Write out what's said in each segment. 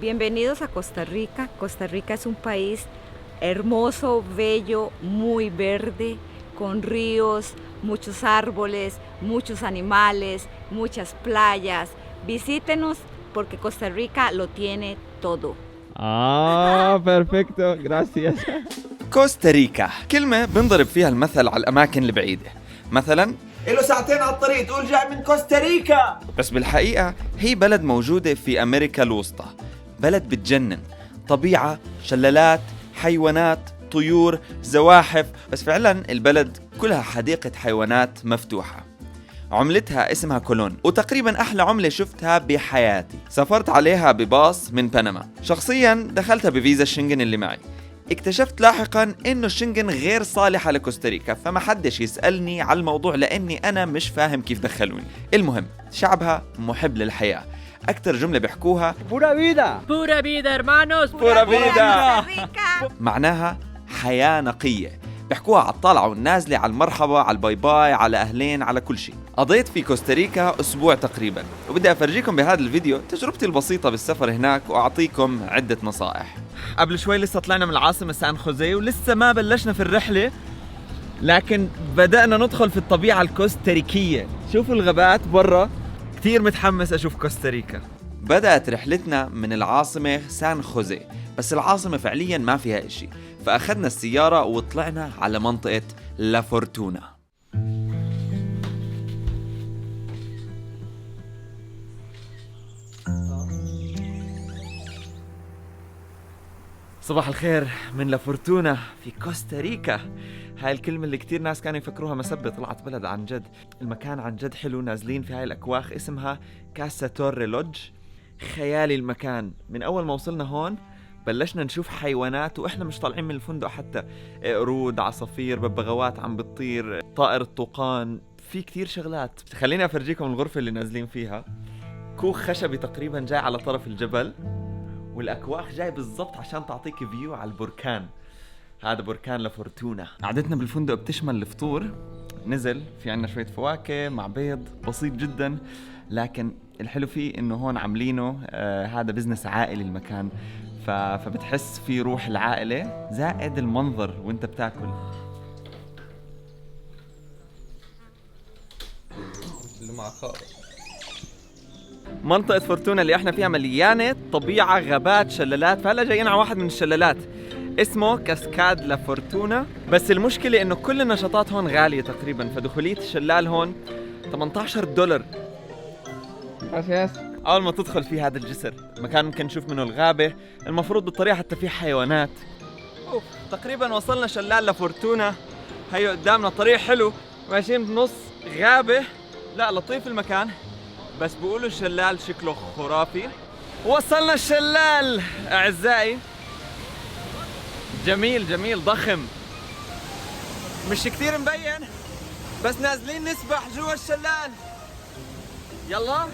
Bienvenidos a Costa Rica. Costa Rica es un país hermoso, bello, muy verde, con ríos, muchos árboles, muchos animales, muchas playas. Visítenos porque Costa Rica lo tiene todo. perfecto, gracias. كوستاريكا كلمة بنضرب فيها المثل على الأماكن البعيدة. مثلا له ساعتين على الطريق تقول جاي من كوستاريكا، بس بالحقيقة هي بلد موجودة في أمريكا الوسطى. بلد بتجنن، طبيعة، شلالات، حيوانات، طيور، زواحف. بس فعلا البلد كلها حديقة حيوانات مفتوحة. عملتها اسمها كولون، وتقريبا أحلى عملة شفتها بحياتي. سافرت عليها بباص من بنما. شخصيا دخلتها بفيزا الشنغن اللي معي. اكتشفت لاحقا انه الشنغن غير صالحة لكوستاريكا، فما حدش يسألني على الموضوع لاني انا مش فاهم كيف دخلوني. المهم شعبها محب للحياة. اكتر جملة بيحكوها Pura vida. Pura vida, hermanos. Pura vida. Costa Rica. معناها حياة نقية. بيحكوها على الطالعة والنازلة، على المرحبا، على الباي باي، على أهلين، على كل شيء. قضيت في كوستاريكا أسبوع تقريبا، وبدي أفرجيكم بهذا الفيديو تجربتي البسيطة بالسفر هناك وأعطيكم عدة نصائح. قبل شوي لسه طلعنا من العاصمة سان خوزيه ولسه ما بلشنا في الرحلة، لكن بدأنا ندخل في الطبيعة الكوستاريكية. شوفوا الغابات برا، كتير متحمس أشوف كوستاريكا. بدأت رحلتنا من العاصمة سان خوزيه، بس العاصمة فعليا ما فيها إشي، فأخذنا السيارة وطلعنا على منطقة لا فورتونا. صباح الخير من لا فورتونا في كوستاريكا. هاي الكلمة اللي كتير ناس كانوا يفكروها مسبة، طلعت بلد عن جد. المكان عن جد حلو. نازلين في هاي الأكواخ اسمها كاسا توري لودج. خيالي المكان. من أول ما وصلنا هون بلشنا نشوف حيوانات وإحنا مش طالعين من الفندق حتى. قرود، عصافير، ببغاوات عم بتطير، طائر الطوقان، في كتير شغلات. خليني أفرجيكم الغرفة اللي نازلين فيها. كوخ خشبي تقريبا جاي على طرف الجبل، والأكواخ جاي بالضبط عشان تعطيك فيو على البركان. هذا بركان لا فورتونا. قعدتنا بالفندق بتشمل الفطور، نزل في عنا شوية فواكه مع بيض بسيط جدا، لكن الحلو فيه انه هون عاملينه هذا بزنس عائلي المكان، فبتحس في روح العائلة زائد المنظر وانت بتاكل. منطقة فورتونا اللي احنا فيها مليانة طبيعة، غابات، شلالات. فهلا جايين على واحد من الشلالات اسمه كاسكاد لا فورتونا. بس المشكلة انه كل النشاطات هون غالية تقريبا، فدخولية الشلال هون $18. اول ما تدخل في هذا الجسر، مكان ممكن نشوف منه الغابة. المفروض بالطريقة حتى في حيوانات. تقريبا وصلنا شلال لا فورتونا. هي قدامنا طريق حلو، ماشيين بنص غابة. لا لطيف المكان، بس بيقولوا الشلال شكله خرافي. وصلنا الشلال اعزائي. جميل جميل ضخم، مش كتير مبين، بس نازلين نسبح جوا الشلال. يلا.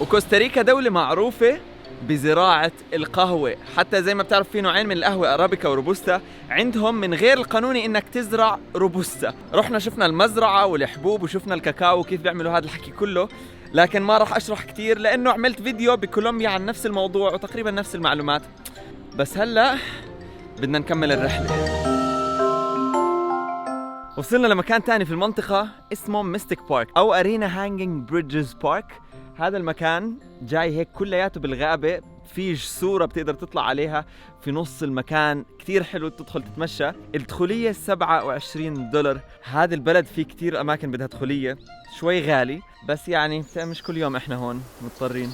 وكوستاريكا دولة معروفة بزراعة القهوة، حتى زي ما بتعرف في نوعين من القهوة، أرابيكا وروبوستا. عندهم من غير القانوني إنك تزرع روبوستا. رحنا شفنا المزرعة والحبوب وشفنا الكاكاو وكيف بيعملوا هذا الحكي كله، لكن ما راح أشرح كتير لأنه عملت فيديو بكولومبيا عن نفس الموضوع وتقريبا نفس المعلومات. بس هلأ بدنا نكمل الرحلة. وصلنا لمكان تاني في المنطقة اسمه ميستيك بارك أو أرينا هانجينج بريدجز بارك. هذا المكان جاي هيك كلياته بالغابة، في جسورة بتقدر تطلع عليها في نص المكان، كتير حلو تدخل تتمشى. الدخولية $27. هذا البلد فيه كتير أماكن بدها دخولية، شوي غالي، بس يعني مش كل يوم إحنا هون مضطرين.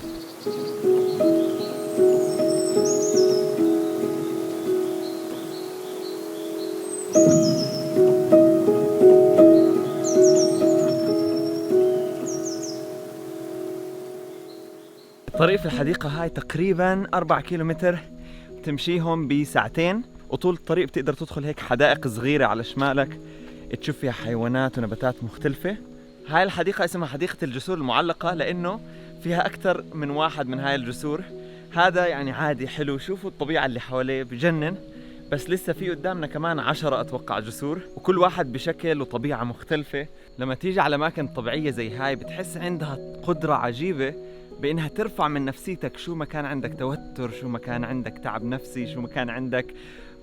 الطريق في الحديقة هاي تقريباً 4 كيلومتر تمشيهم بساعتين، وطول الطريق بتقدر تدخل هيك حدائق صغيرة على شمالك تشوف فيها حيوانات ونباتات مختلفة. هاي الحديقة اسمها حديقة الجسور المعلقة لأنه فيها أكثر من واحد من هاي الجسور. هذا يعني عادي حلو. شوفوا الطبيعة اللي حواليه بجنن، بس لسه في قدامنا كمان 10 أتوقع جسور، وكل واحد بشكل وطبيعة مختلفة. لما تيجي على أماكن طبيعية زي هاي بتحس عندها قدرة عجيبة بإنها ترفع من نفسيتك. شو ما كان عندك توتر، شو ما كان عندك تعب نفسي، شو ما كان عندك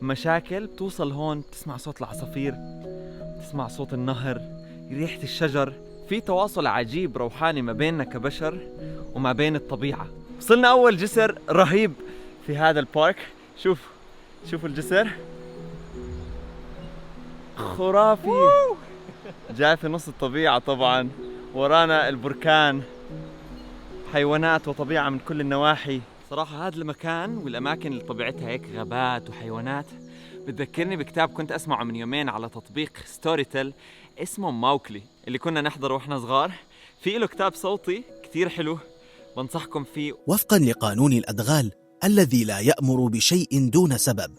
مشاكل، بتوصل هون تسمع صوت العصافير، تسمع صوت النهر، ريحة الشجر. في تواصل عجيب روحاني ما بيننا كبشر وما بين الطبيعة. وصلنا أول جسر رهيب في هذا البارك. شوفوا الجسر خرافي، جاي في نص الطبيعة طبعا. ورانا البركان، حيوانات وطبيعة من كل النواحي. صراحة هذا المكان والأماكن اللي طبيعتها هيك غابات وحيوانات بتذكرني بكتاب كنت أسمعه من يومين على تطبيق ستوريتل اسمه ماوكلي، اللي كنا نحضره وإحنا صغار. في له كتاب صوتي كتير حلو، بنصحكم فيه. وفقا لقانون الأدغال الذي لا يأمر بشيء دون سبب،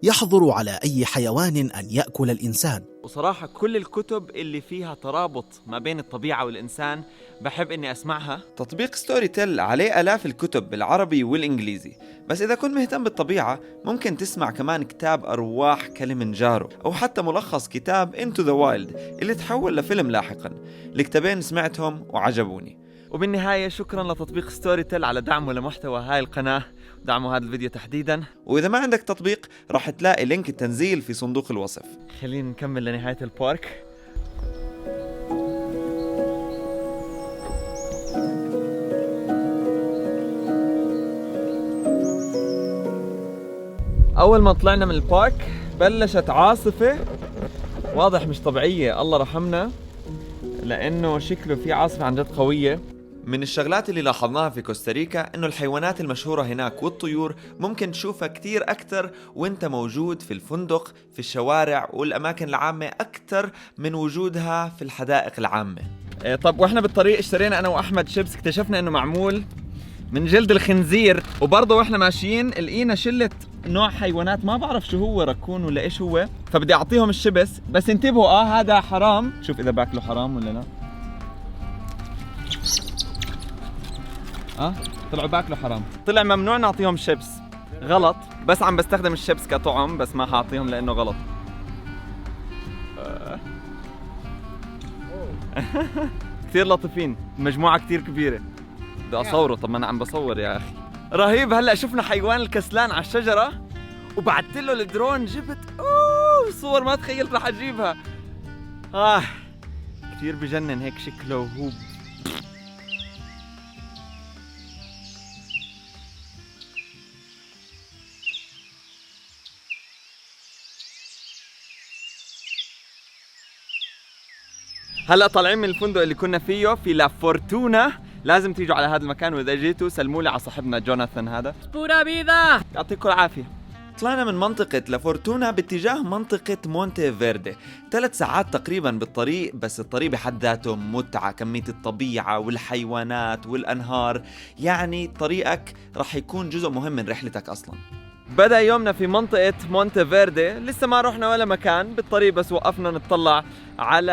يحظر على أي حيوان أن يأكل الإنسان. وصراحة كل الكتب اللي فيها ترابط ما بين الطبيعة والإنسان بحب إني أسمعها. تطبيق ستوري تيل عليه آلاف الكتب بالعربي والإنجليزي، بس إذا كنت مهتم بالطبيعة ممكن تسمع كمان كتاب أرواح كليمنجارو، أو حتى ملخص كتاب Into the Wild اللي تحول لفيلم لاحقا. الكتابين سمعتهم وعجبوني. وبالنهاية شكرا لتطبيق ستوري تيل على دعمه لمحتوى هاي القناة، دعموا هذا الفيديو تحديدا. وإذا ما عندك تطبيق راح تلاقي لينك التنزيل في صندوق الوصف. خلينا نكمل لنهاية البارك. أول ما طلعنا من البارك بلشت عاصفة واضح مش طبيعية، الله رحمنا، لأنه شكله في عاصفة عن جد قوية. من الشغلات اللي لاحظناها في كوستاريكا إنه الحيوانات المشهورة هناك والطيور ممكن تشوفها كتير أكتر وإنت موجود في الفندق، في الشوارع والأماكن العامة، أكتر من وجودها في الحدائق العامة. طب وإحنا بالطريق اشترينا أنا وأحمد شيبس، اكتشفنا إنه معمول من جلد الخنزير. وبرضه وإحنا ماشيين لقينا شلة نوع حيوانات ما بعرف شو هو، ركون ولا إيش هو، فبدي أعطيهم الشيبس. بس انتبهوا هذا حرام، شوف إذا باكله حرام ولا لا. طلعوا باكلوا حرام، طلع ممنوع نعطيهم شيبس، غلط. بس عم بستخدم الشيبس كطعم، بس ما حاعطيهم لانه غلط. كثير لطيفين، مجموعة كثير كبيرة. بدي اصوره، طب ما انا عم بصور يا اخي. رهيب. هلا شفنا حيوان الكسلان على الشجرة وبعثت له الدرون، جبت صور ما تخيلت رح اجيبها. كثير بجنن هيك شكله وهو. هلا طالعين من الفندق اللي كنا فيه في لا فورتونا. لازم تيجوا على هذا المكان، واذا جيتوا سلموا لي على صاحبنا جوناثان هذا. سبورا بيضا، يعطيكم العافيه. طلعنا من منطقة لافورتونا باتجاه منطقة مونتي فيردي. 3 ساعات تقريبا بالطريق، بس الطريق بحد ذاته متعة. كمية الطبيعة والحيوانات والأنهار، يعني طريقك رح يكون جزء مهم من رحلتك أصلا. بدأ يومنا في منطقة مونتي فيردي، لسه ما رحنا ولا مكان بالطريق، بس وقفنا نتطلع على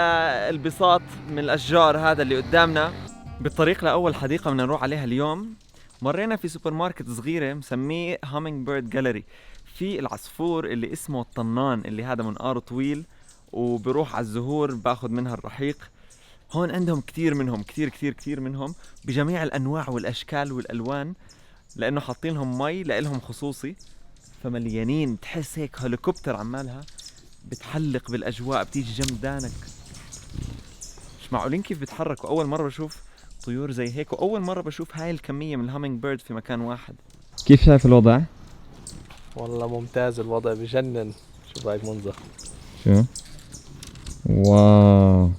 البساط من الأشجار هذا اللي قدامنا. بالطريق لأول حديقة بدنا نروح عليها اليوم. مرينا في سوبر ماركت صغيرة مسميه هامينج بيرد جاليري. في العصفور اللي اسمه الطنان، اللي هذا منقاره طويل وبروح على الزهور باخذ منها الرحيق. هون عندهم كتير منهم، كتير منهم بجميع الأنواع والأشكال والألوان، لأنه حاطين لهم مي لإلهم خصوصي، فمليانين. تحس هيك هليكوبتر عمالها بتحلق بالأجواء، بتيجي جنب دانك. مش معقولين كيف بتحركوا. أول مرة بشوف طيور زي هيك، وأول مرة بشوف هاي الكمية من الهامينج بيرد في مكان واحد. كيف شايف الوضع؟ والله ممتاز الوضع، بجنن. شوف هاي المنظر، شو؟ واو.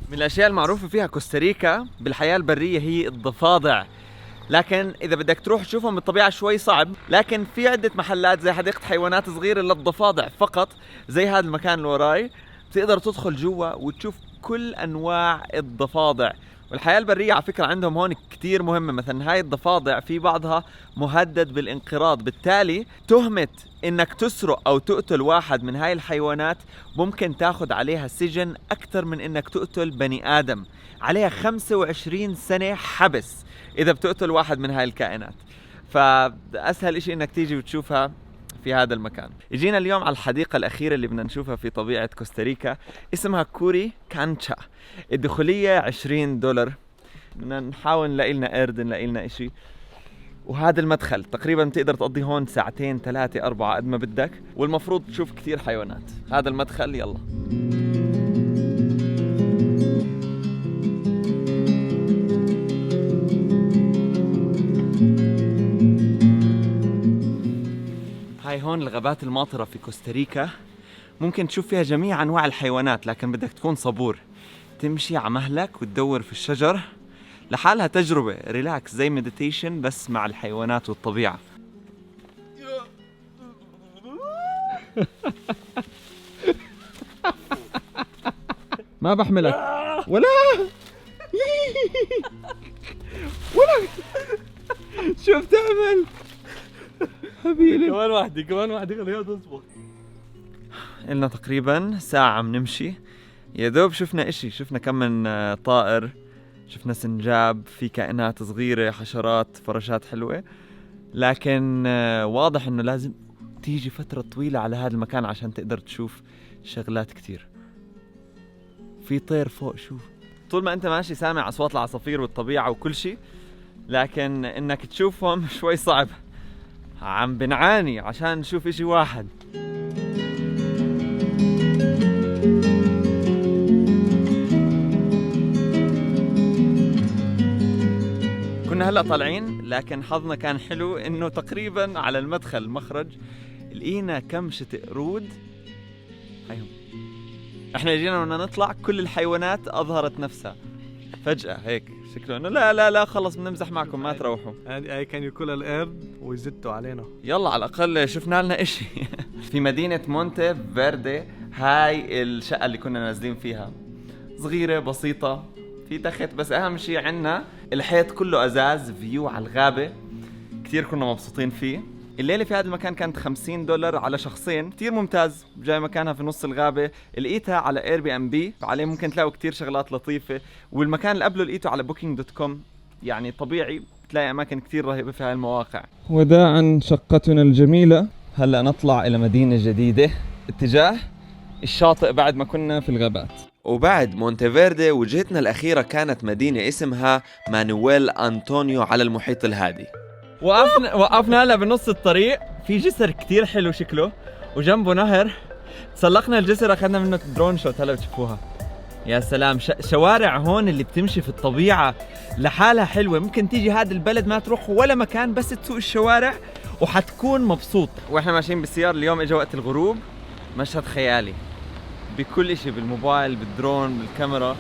من الأشياء المعروفة فيها كوستاريكا بالحياة البرية هي الضفادع، لكن إذا بدك تروح تشوفهم بالطبيعة شوي صعب. لكن في عدة محلات زي حديقة حيوانات صغيرة للضفادع فقط، زي هذا المكان اللي وراي، بتقدر تدخل جوا وتشوف كل أنواع الضفادع. والحياة البرية على فكرة عندهم هون كتير مهمة. مثلا هاي الضفادع في بعضها مهدد بالانقراض، بالتالي تهمة انك تسرق او تقتل واحد من هاي الحيوانات ممكن تاخد عليها سجن اكثر من انك تقتل بني ادم، عليها 25 سنة حبس اذا بتقتل واحد من هاي الكائنات. فاسهل اشي انك تيجي وتشوفها في هذا المكان. اجينا اليوم على الحديقة الأخيرة اللي بدنا نشوفها في طبيعة كوستاريكا، اسمها كوري كانشا. الدخولية $20. بدنا نحاول نلاقي لنا قرد، نلاقي لنا إشي. وهذا المدخل تقريبا بتقدر تقضي هون 2 3 4 قد ما بدك، والمفروض تشوف كثير حيوانات. هذا المدخل، يلا. هاي هون الغابات الماطرة في كوستاريكا، ممكن تشوف فيها جميع أنواع الحيوانات، لكن بدك تكون صبور، تمشي على مهلك وتدور في الشجر. لحالها تجربة ريلاكس زي مديتيشن بس مع الحيوانات والطبيعة. ما بحملك ولا شو بتعمل حبيبي؟ كمان واحدة خليها تصبر. إلنا تقريبا ساعة بنمشي، يا دوب شفنا إشي، شفنا كم من طائر، شفنا سنجاب، في كائنات صغيرة، حشرات، فراشات حلوة، لكن واضح إنه لازم تيجي فترة طويلة على هذا المكان عشان تقدر تشوف شغلات كتير. في طير فوق، شوف، طول ما أنت ماشي سامع أصوات العصافير والطبيعة وكل شيء، لكن إنك تشوفهم شوي صعب. عم بنعاني عشان نشوف إشي واحد. كنا هلأ طالعين، لكن حظنا كان حلو إنه تقريبا على المدخل مخرج لقينا كم شتاء قرود. هيهم احنا جينا بدنا نطلع، كل الحيوانات أظهرت نفسها فجأة هيك، شكله انه لا خلص بنمزح معكم ما تروحوا. هاي كان ياكل القرد ويزتوا علينا. يلا على الاقل شفنا لنا اشي. في مدينة مونتي فيردي، هاي الشقة اللي كنا نازلين فيها، صغيرة بسيطة، في تخت، بس اهم شي عنا الحيط كله ازاز، فيو على الغابة، كتير كنا مبسوطين فيه. الليلة في هذا المكان كانت $50 على شخصين، كتير ممتاز. جاي مكانها في نص الغابة، لقيتها على Airbnb، عليه ممكن تلاقوا كتير شغلات لطيفة. والمكان اللي قبله لقيته على booking.com، يعني طبيعي تلاقي أماكن كتير رهيبة في هاي المواقع. وداعا شقتنا الجميلة، هلأ نطلع إلى مدينة جديدة اتجاه الشاطئ بعد ما كنا في الغابات. وبعد مونتيفيردي وجهتنا الأخيرة كانت مدينة اسمها مانويل أنطونيو على المحيط الهادي. وقفنا هلا بنص الطريق، في جسر كتير حلو شكله وجنبه نهر، تسلقنا الجسر اخذنا منه درون شوت. هلا بتشوفوها، يا سلام. شوارع هون اللي بتمشي في الطبيعة لحالها حلوة. ممكن تيجي هذا البلد ما تروح ولا مكان، بس تسوق الشوارع وحتكون مبسوط. واحنا ماشيين بالسيارة اليوم اجا وقت الغروب، مشهد خيالي بكل اشي، بالموبايل، بالدرون، بالكاميرا.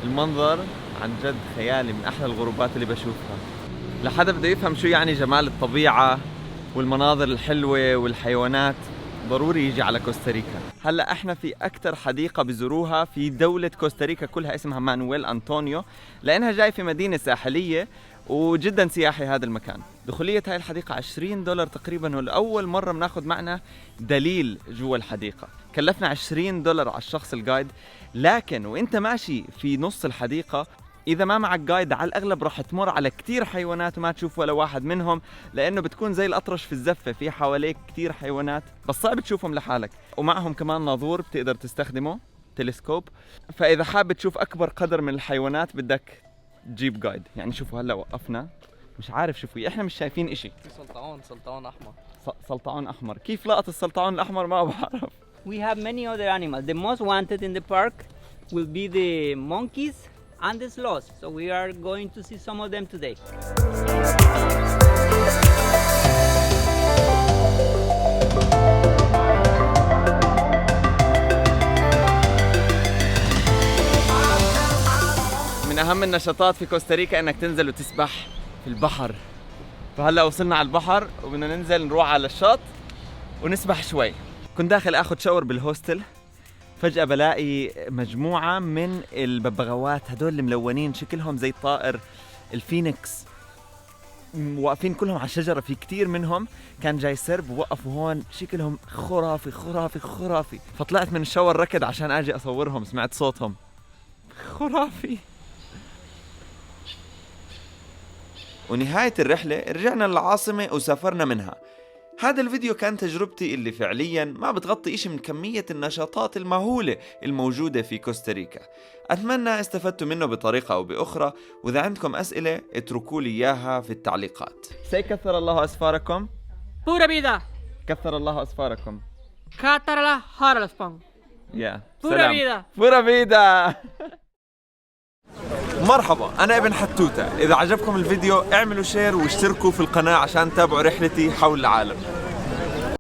المنظر عن جد خيالي، من احلى الغروبات اللي بشوفها. لحدا بده يفهم شو يعني جمال الطبيعة والمناظر الحلوة والحيوانات، ضروري يجي على كوستاريكا. هلأ احنا في أكتر حديقة بزوروها في دولة كوستاريكا كلها، اسمها مانويل أنطونيو، لأنها جاي في مدينة ساحلية وجدا سياحي هذا المكان. دخولية هاي الحديقة $20 تقريبا، ولأول مرة بناخد معنا دليل جوا الحديقة. كلفنا $20 على الشخص الجايد، لكن وانت ماشي في نص الحديقة إذا ما معك جايد على الأغلب راح تمر على كتير حيوانات وما تشوف ولا واحد منهم، لأنه بتكون زي الأطرش في الزفة، في حواليك كتير حيوانات بس صعب تشوفهم لحالك. ومعهم كمان ناظور بتقدر تستخدمه، تلسكوب، فإذا حابب تشوف أكبر قدر من الحيوانات بدك تجيب جايد. يعني شوفوا هلأ وقفنا، مش عارف شوفوا، إحنا مش شايفين إشي. سلطعون أحمر. سلطعون أحمر، كيف لقط السلطعون الأحمر ما بعرف. We have many other animals. The most wanted in the park will be the monkeys and the sloths. So we are going to see some of them today. من أهم النشاطات في كوستاريكا إنك تنزل وتسبح في البحر. فهلا وصلنا على البحر وبدنا ننزل نروح على الشط ونسبح شوي. كنت داخل اخذ شاور بالهوستل، فجأة بلاقي مجموعة من الببغاوات هدول الملونين شكلهم زي الطائر الفينيكس واقفين كلهم على الشجرة. في كتير منهم كان جاي سرب ووقفوا هون، شكلهم خرافي خرافي خرافي. فطلعت من الشاور ركض عشان اجي اصورهم، سمعت صوتهم خرافي. ونهاية الرحلة رجعنا للعاصمة وسافرنا منها. هذا الفيديو كان تجربتي اللي فعليا ما بتغطي إشي من كمية النشاطات المهولة الموجودة في كوستاريكا. أتمنى استفدتوا منه بطريقة أو بأخرى، وإذا عندكم أسئلة اتركوا لي إياها في التعليقات. كثر الله أسفاركم. Pura vida. كثر الله أسفاركم. Catarala Haralspong. يا Pura سلام. vida. بورا فيدا. مرحبا، أنا ابن حتوتة. إذا عجبكم الفيديو اعملوا شير واشتركوا في القناة عشان تتابعوا رحلتي حول العالم.